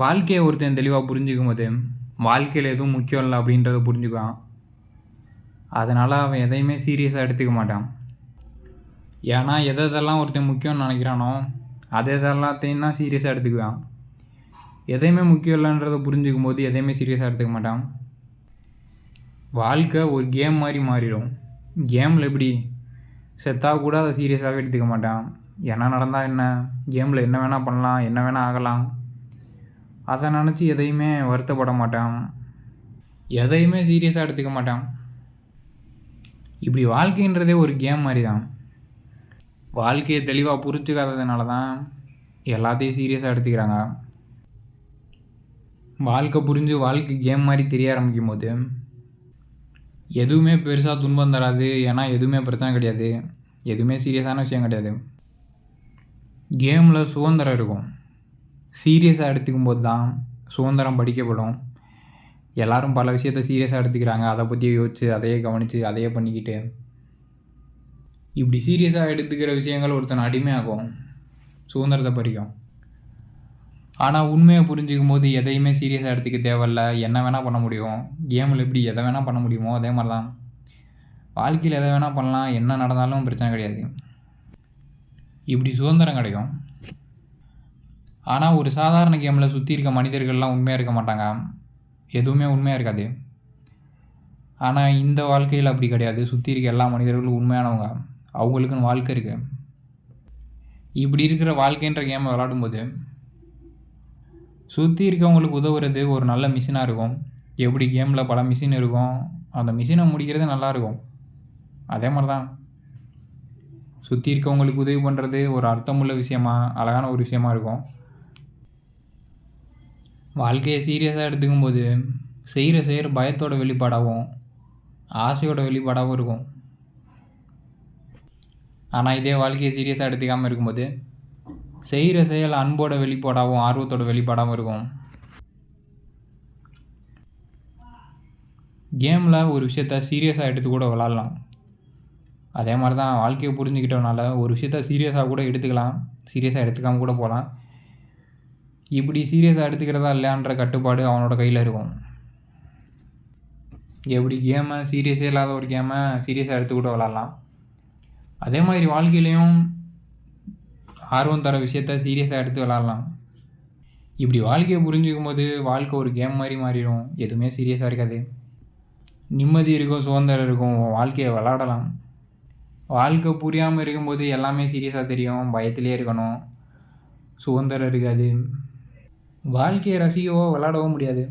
வாழ்க்கையை ஒருத்தன் தெளிவாக புரிஞ்சுக்கும் போது வாழ்க்கையில் எதுவும் முக்கியம் இல்லை அப்படின்றத புரிஞ்சுக்குவான். அதனால் அவன் எதையுமே சீரியஸாக எடுத்துக்க மாட்டான். ஏன்னா எதெல்லாம் ஒருத்தன் முக்கியம்னு நினைக்கிறானோ அதெல்லாத்தையும் தான் சீரியஸாக எடுத்துக்குவான். எதையுமே முக்கியம் இல்லைன்றதை புரிஞ்சுக்கும் போது எதையுமே சீரியஸாக எடுத்துக்க மாட்டான். வாழ்க்கை ஒரு கேம் மாதிரி மாறிடும். கேமில் எப்படி செத்தாக கூட அதை சீரியஸாகவே எடுத்துக்க மாட்டான். என்ன நடந்தால் என்ன, கேமில் என்ன வேணால் பண்ணலாம், என்ன வேணால் ஆகலாம், அதை நினச்சி எதையுமே வருத்தப்பட மாட்டான். எதையுமே சீரியஸாக எடுத்துக்க மாட்டான். இப்படி வாழ்க்கைன்றதே ஒரு கேம் மாதிரி தான். வாழ்க்கையை தெளிவாக புரிஞ்சுக்காததுனால தான் எல்லாத்தையும் சீரியஸாக எடுத்துக்கிறாங்க. வாழ்க்கை புரிஞ்சு வாழ்க்கை கேம் மாதிரி தெரிய ஆரம்பிக்கும் போது எதுவுமே பெருசாக துன்பம் தராது. ஏன்னா எதுவுமே பிரச்சனை கிடையாது, எதுவுமே சீரியஸான விஷயம் கிடையாது. கேமில் சுதந்திரம் இருக்கும். சீரியஸாக எடுத்துக்கும் போது தான் சுதந்திரம் படிக்கப்படும். எல்லோரும் பல விஷயத்த சீரியஸாக எடுத்துக்கிறாங்க. அதை பற்றியே யோசிச்சு அதையே கவனித்து அதையே பண்ணிக்கிட்டு இப்படி சீரியஸாக எடுத்துக்கிற விஷயங்கள் ஒருத்தனை அடிமையாகும், சுதந்திரத்தை பறிக்கும். ஆனால் உண்மையை புரிஞ்சுக்கும் போது எதையுமே சீரியஸாக எடுத்துக்க தேவையில்ல. என்ன வேணால் பண்ண முடியும். கேமில் எப்படி எதை வேணால் பண்ண முடியுமோ அதே மாதிரி தான் வாழ்க்கையில் எதை வேணால் பண்ணலாம். என்ன நடந்தாலும் பிரச்சனை கிடையாது. இப்படி சுதந்திரம் கிடைக்கும். ஆனால் ஒரு சாதாரண கேமில் சுற்றி இருக்க மனிதர்கள்லாம் உண்மையாக இருக்க மாட்டாங்க. எதுவுமே உண்மையாக இருக்காது. ஆனால் இந்த வாழ்க்கையில் அப்படி கிடையாது. சுற்றி இருக்க எல்லா மனிதர்களும் உண்மையானவங்க. அவங்களுக்குன்னு வாழ்க்கை இருக்குது. இப்படி இருக்கிற வாழ்க்கைன்ற கேமை விளாடும்போது சுற்றி இருக்கவங்களுக்கு உதவுறது ஒரு நல்ல மிஷினாக இருக்கும். எப்படி கேமில் பல மிஷின் இருக்கும், அந்த மிஷினை முடிக்கிறதே நல்லாயிருக்கும். அதே மாதிரி தான் சுற்றி இருக்கவங்களுக்கு உதவி பண்ணுறது ஒரு அர்த்தமுள்ள விஷயமா, அழகான ஒரு விஷயமா இருக்கும். வாழ்க்கையை சீரியஸாக எடுத்துக்கும் போது செய்கிற பயத்தோட வெளிப்பாடாகவும் ஆசையோட வெளிப்பாடாகவும் இருக்கும். ஆனால் இதே வாழ்க்கையை சீரியஸாக எடுத்துக்காமல் இருக்கும்போது செய்கிற செயல் அன்போட வெளிப்பாடாகவும் ஆர்வத்தோட வெளிப்பாடாகவும் இருக்கும். கேமில் ஒரு விஷயத்த சீரியஸாக எடுத்து கூட விளாட்லாம். அதே மாதிரி தான் வாழ்க்கையை புரிஞ்சுக்கிட்டோம்னால ஒரு விஷயத்த சீரியஸாக கூட எடுத்துக்கலாம், சீரியஸாக எடுத்துக்காமல் கூட போகலாம். இப்படி சீரியஸாக எடுத்துக்கிறதா இல்லையான்ற கட்டுப்பாடு அவனோட கையில் இருக்கும். எப்படி கேமை சீரியஸே இல்லாத ஒரு கேமை சீரியஸாக எடுத்து கூட விளாட்லாம். அதே மாதிரி வாழ்க்கையிலையும் ஆர்வம் தர விஷயத்த சீரியஸாக எடுத்து விளாட்லாம். இப்படி வாழ்க்கையை புரிஞ்சுக்கும் போது வாழ்க்கை ஒரு கேம் மாதிரி மாறிடும். எதுவுமே சீரியஸாக இருக்காது. நிம்மதி இருக்கும், சுதந்திரம் இருக்கும். வாழ்க்கையை விளாடலாம். வாழ்க்கை புரியாமல் இருக்கும்போது எல்லாமே சீரியஸாக தெரியும். பயத்திலே இருக்கணும், சுதந்திரம் இருக்காது. வாழ்க்கையை ரசிக்கவோ விளாடவோ முடியாது.